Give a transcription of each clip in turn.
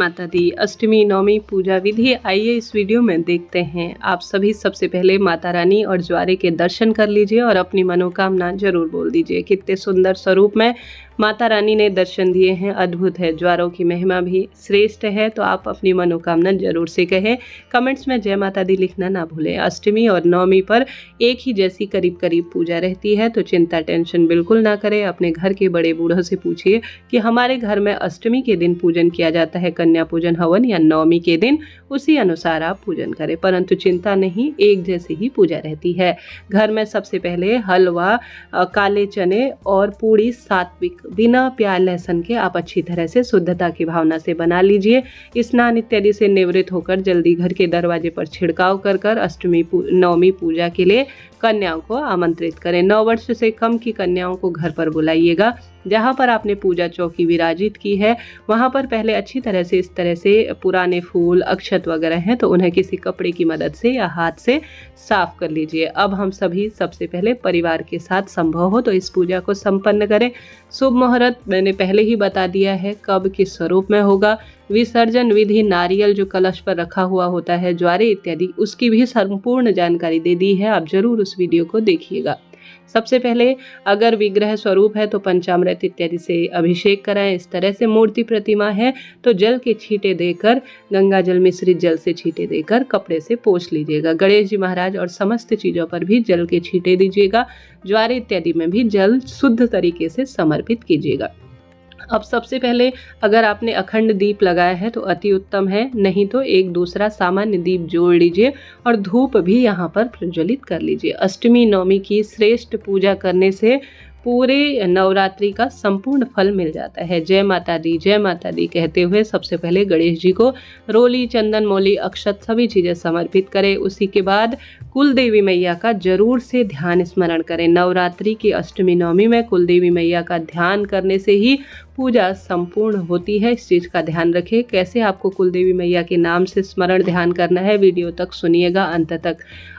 माता दी। अष्टमी नवमी पूजा विधि आइए इस वीडियो में देखते हैं। आप सभी सबसे पहले माता रानी और ज्वारे के दर्शन कर लीजिए और अपनी मनोकामना जरूर बोल दीजिए। कितने सुंदर स्वरूप में माता रानी ने दर्शन दिए हैं, अद्भुत है। ज्वारों की महिमा भी श्रेष्ठ है, तो आप अपनी मनोकामना जरूर से कहें। कमेंट्स में जय माता दी लिखना ना भूलें। अष्टमी और नवमी पर एक ही जैसी करीब करीब पूजा रहती है, तो चिंता टेंशन बिल्कुल ना करें। अपने घर के बड़े बूढ़ों से पूछिए कि हमारे घर में अष्टमी के दिन पूजन किया जाता है, कन्या पूजन हवन, या नवमी के दिन, उसी अनुसार आप पूजन करें। परंतु चिंता नहीं, एक जैसी ही पूजा रहती है। घर में सबसे पहले हलवा, काले चने और पूड़ी सात्विक बिना प्याज लहसुन के आप अच्छी तरह से शुद्धता की भावना से बना लीजिए। स्नान इत्यादि से निवृत्त होकर जल्दी घर के दरवाजे पर छिड़काव कर अष्टमी नवमी पूजा के लिए कन्याओं को आमंत्रित करें। 9 वर्ष से कम की कन्याओं को घर पर बुलाइएगा। जहाँ पर आपने पूजा चौकी विराजित की है, वहाँ पर पहले अच्छी तरह से इस तरह से पुराने फूल, अक्षत वगैरह हैं तो उन्हें किसी कपड़े की मदद से या हाथ से साफ कर लीजिए। अब हम सभी सबसे पहले परिवार के साथ संभव हो तो इस पूजा को संपन्न करें। शुभ मुहूर्त मैंने पहले ही बता दिया है कब किस स्वरूप में होगा। विसर्जन विधि, नारियल जो कलश पर रखा हुआ होता है, ज्वारे इत्यादि, उसकी भी संपूर्ण जानकारी दे दी है। आप जरूर उस वीडियो को देखिएगा। सबसे पहले अगर विग्रह स्वरूप है तो पंचामृत इत्यादि से अभिषेक कराएं। इस तरह से मूर्ति प्रतिमा है तो जल के छींटे देकर, गंगा जल मिश्रित जल से छींटे देकर कपड़े से पोंछ लीजिएगा। गणेश जी महाराज और समस्त चीजों पर भी जल के छींटे दीजिएगा। ज्वारे इत्यादि में भी जल शुद्ध तरीके से समर्पित कीजिएगा। अब सबसे पहले अगर आपने अखंड दीप लगाया है तो अति उत्तम है, नहीं तो एक दूसरा सामान्य दीप जोड़ लीजिए और धूप भी यहाँ पर प्रज्वलित कर लीजिए। अष्टमी नवमी की श्रेष्ठ पूजा करने से पूरे नवरात्रि का संपूर्ण फल मिल जाता है। जय माता दी कहते हुए सबसे पहले गणेश जी को रोली, चंदन, मौली, अक्षत सभी चीजें समर्पित करें। उसी के बाद कुल देवी मैया का जरूर से ध्यान स्मरण करें। नवरात्रि की अष्टमी नवमी में कुल देवी मैया का ध्यान करने से ही पूजा संपूर्ण होती है। इस चीज का ध्यान रखें। कैसे आपको कुल देवी मैया के नाम से स्मरण ध्यान करना है, वीडियो तक सुनिएगा अंत तक।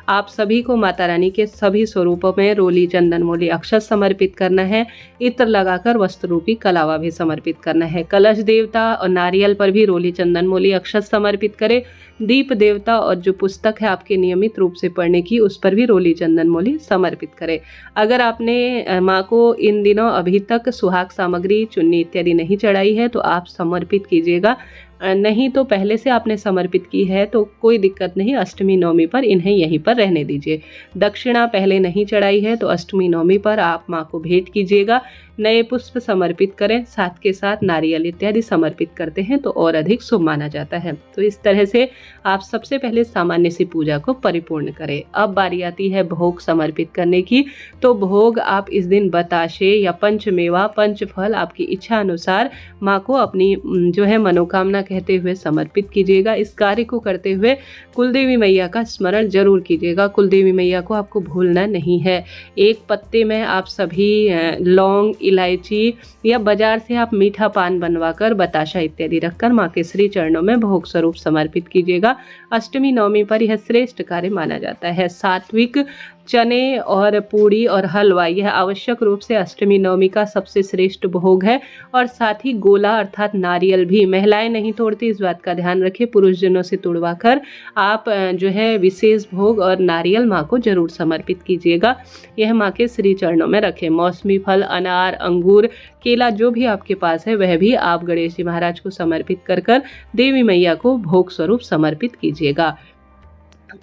आप सभी को माता रानी के सभी स्वरूपों में रोली, चंदन, मौली, अक्षत समर्पित करना है। इत्र लगाकर वस्त्र रूपी कलावा भी समर्पित करना है। कलश देवता और नारियल पर भी रोली, चंदन, मौली, अक्षत समर्पित करें। दीप देवता और जो पुस्तक है आपके नियमित रूप से पढ़ने की, उस पर भी रोली, चंदन, मौली समर्पित करें। अगर आपने माँ को इन दिनों अभी तक सुहाग सामग्री, चुन्नी इत्यादि नहीं चढ़ाई है तो आप समर्पित कीजिएगा। नहीं तो पहले से आपने समर्पित की है तो कोई दिक्कत नहीं, अष्टमी नवमी पर इन्हें यहीं पर रहने दीजिए। दक्षिणा पहले नहीं चढ़ाई है तो अष्टमी नवमी पर आप माँ को भेंट कीजिएगा। नए पुष्प समर्पित करें, साथ के साथ नारियल इत्यादि समर्पित करते हैं तो और अधिक शुभ माना जाता है। तो इस तरह से आप सबसे पहले सामान्य सी पूजा को परिपूर्ण करें। अब बारी आती है भोग समर्पित करने की। तो भोग आप इस दिन बताशे या पंचमेवा, पंचफल आपकी इच्छा अनुसार माँ को अपनी जो है मनोकामना कहते हुए समर्पित कीजिएगा। इस कार्य को करते हुए कुलदेवी मैया का स्मरण जरूर कीजिएगा। कुलदेवी मैया को आपको भूलना नहीं है। एक पत्ते में आप सभी लौंग, इलायची या बाजार से आप मीठा पान बनवाकर, बताशा इत्यादि रखकर माँ के श्री चरणों में भोग स्वरूप समर्पित कीजिएगा। अष्टमी नवमी पर यह श्रेष्ठ कार्य माना जाता है। सात्विक चने और पूड़ी और हलवा यह आवश्यक रूप से अष्टमी नवमी का सबसे श्रेष्ठ भोग है। और साथ ही गोला अर्थात नारियल भी महिलाएं नहीं तोड़ती, इस बात का ध्यान रखें। पुरुष जनों से तोड़वा कर आप जो है विशेष भोग और नारियल माँ को जरूर समर्पित कीजिएगा। यह माँ के श्री चरणों में रखें। मौसमी फल, अनार, अंगूर, केला जो भी आपके पास है वह भी आप गणेश जी महाराज को समर्पित कर देवी मैया को भोग स्वरूप समर्पित कीजिएगा।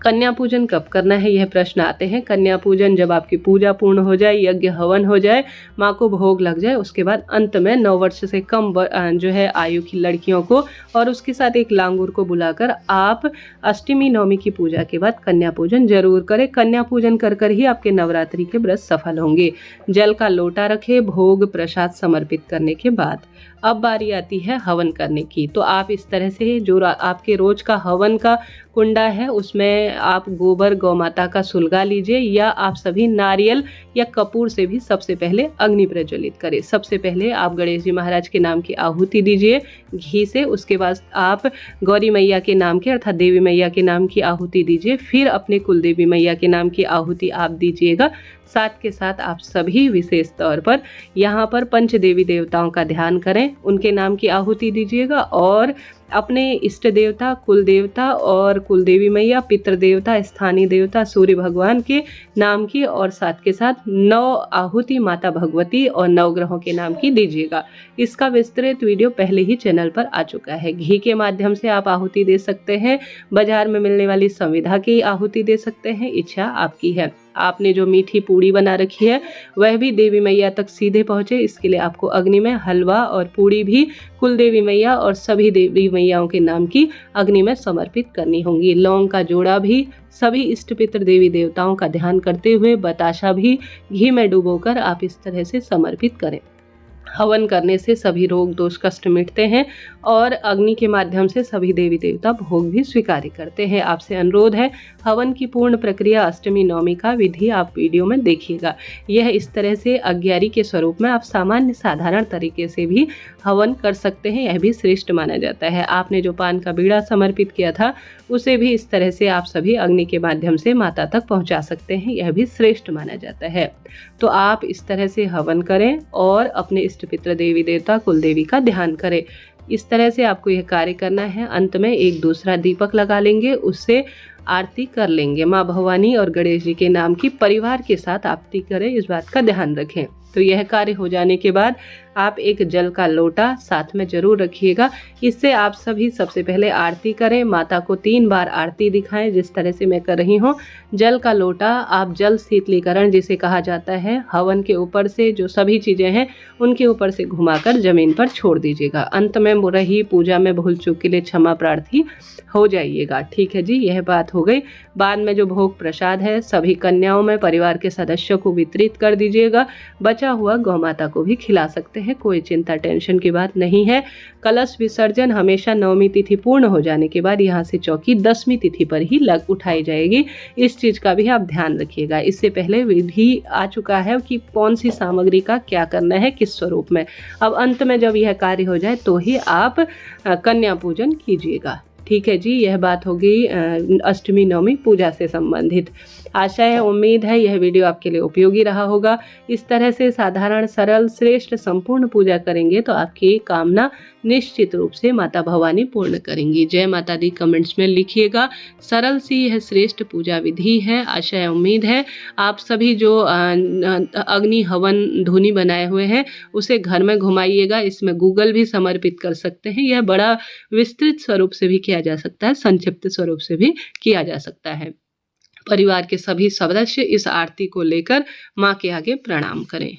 कन्या पूजन कब करना है यह प्रश्न आते हैं। कन्या पूजन जब आपकी पूजा पूर्ण हो जाए, यज्ञ हवन हो जाए, माँ को भोग लग जाए, उसके बाद अंत में 9 वर्ष से कम जो है आयु की लड़कियों को और उसके साथ एक लांगूर को बुलाकर आप अष्टमी नवमी की पूजा के बाद कन्या पूजन जरूर करें। कन्या पूजन कर ही आपके नवरात्रि के व्रत सफल होंगे। जल का लोटा रखें भोग प्रसाद समर्पित करने के बाद। अब बारी आती है हवन करने की। तो आप इस तरह से जो आपके रोज का हवन का कुंडा है उसमें आप गोबर गौ माता का सुलगा लीजिए, या आप सभी नारियल या कपूर से भी सबसे पहले अग्नि प्रज्वलित करें। सबसे पहले आप गणेश जी महाराज के नाम की आहुति दीजिए घी से। उसके बाद आप गौरी मैया के नाम की अर्थात देवी मैया के नाम की आहुति दीजिए। फिर अपने कुल देवी मैया के नाम की आहुति आप दीजिएगा। साथ के साथ आप सभी विशेष तौर पर यहाँ पर पंच देवी देवताओं का ध्यान करें, उनके नाम की आहुति दीजिएगा और अपने इष्ट देवता, कुल देवता और कुल देवी मैया, पितृ देवता, स्थानीय देवता सूर्य भगवान के नाम की और साथ के साथ 9 आहुति माता भगवती और नवग्रहों के नाम की दीजिएगा। इसका विस्तृत वीडियो पहले ही चैनल पर आ चुका है। घी के माध्यम से आप आहुति दे सकते हैं, बाजार में मिलने वाली संविधा की आहुति दे सकते हैं, इच्छा आपकी है। आपने जो मीठी पूड़ी बना रखी है वह भी देवी मैया तक सीधे पहुंचे, इसके लिए आपको अग्नि में हलवा और पूड़ी भी कुल देवी मैया और सभी देवी मैयाओं के नाम की अग्नि में समर्पित करनी होंगी। लौंग का जोड़ा भी सभी इष्ट पितृ देवी देवताओं का ध्यान करते हुए, बताशा भी घी में डुबोकर आप इस तरह से समर्पित करें। हवन करने से सभी रोग दोष कष्ट मिटते हैं और अग्नि के माध्यम से सभी देवी देवता भोग भी स्वीकार करते हैं। आपसे अनुरोध है, हवन की पूर्ण प्रक्रिया अष्टमी नवमी का विधि आप वीडियो में देखिएगा। यह इस तरह से अज्ञारी के स्वरूप में आप सामान्य साधारण तरीके से भी हवन कर सकते हैं, यह भी श्रेष्ठ माना जाता है। आपने जो पान का बीड़ा समर्पित किया था उसे भी इस तरह से आप सभी अग्नि के माध्यम से माता तक पहुंचा सकते हैं, यह भी श्रेष्ठ माना जाता है। तो आप इस तरह से हवन करें और अपने इष्ट पितृ देवी देवता कुल देवी का ध्यान करें। इस तरह से आपको यह कार्य करना है। अंत में एक दूसरा दीपक लगा लेंगे, उससे आरती कर लेंगे। माँ भवानी और गणेश जी के नाम की परिवार के साथ आरती करें, इस बात का ध्यान रखें। तो यह कार्य हो जाने के बाद आप एक जल का लोटा साथ में जरूर रखिएगा। इससे आप सभी सबसे पहले आरती करें, माता को 3 बार आरती दिखाएं, जिस तरह से मैं कर रही हूँ। जल का लोटा आप जल शीतलीकरण जिसे कहा जाता है, हवन के ऊपर से जो सभी चीज़ें हैं उनके ऊपर से घुमाकर जमीन पर छोड़ दीजिएगा। अंत में मुरही पूजा में भूल चूक के लिए क्षमा प्रार्थी हो जाइएगा। ठीक है जी, यह बात हो गई। बाद में जो भोग प्रसाद है सभी कन्याओं में परिवार के सदस्यों को वितरित कर दीजिएगा। बचा हुआ गौ माता को भी खिला सकते हैं, कोई चिंता टेंशन की बात नहीं है। कलश विसर्जन हमेशा नवमी तिथि पूर्ण हो जाने के बाद यहाँ से चौकी 10वीं तिथि पर ही उठाई जाएगी। इस चीज का भी आप ध्यान रखिएगा। इससे पहले विधि आ चुका है कि कौन सी सामग्री का क्या करना है, किस स्वरूप में। अब अंत में जब यह कार्य हो जाए तो ही आप कन्या पूजन कीजिएगा। ठीक है जी, यह बात होगी अष्टमी नवमी पूजा से संबंधित। आशा है, उम्मीद है यह वीडियो आपके लिए उपयोगी रहा होगा। इस तरह से साधारण सरल श्रेष्ठ संपूर्ण पूजा करेंगे तो आपकी कामना निश्चित रूप से माता भवानी पूर्ण करेंगी। जय माता दी कमेंट्स में लिखिएगा। सरल सी यह श्रेष्ठ पूजा विधि है। आशा है, उम्मीद है आप सभी जो अग्नि हवन धुनी बनाए हुए हैं उसे घर में घुमाइएगा। इसमें गूगल भी समर्पित कर सकते हैं। यह बड़ा विस्तृत स्वरूप से भी किया जा सकता है, संक्षिप्त स्वरूप से भी किया जा सकता है। परिवार के सभी सदस्य इस आरती को लेकर माँ के आगे प्रणाम करें।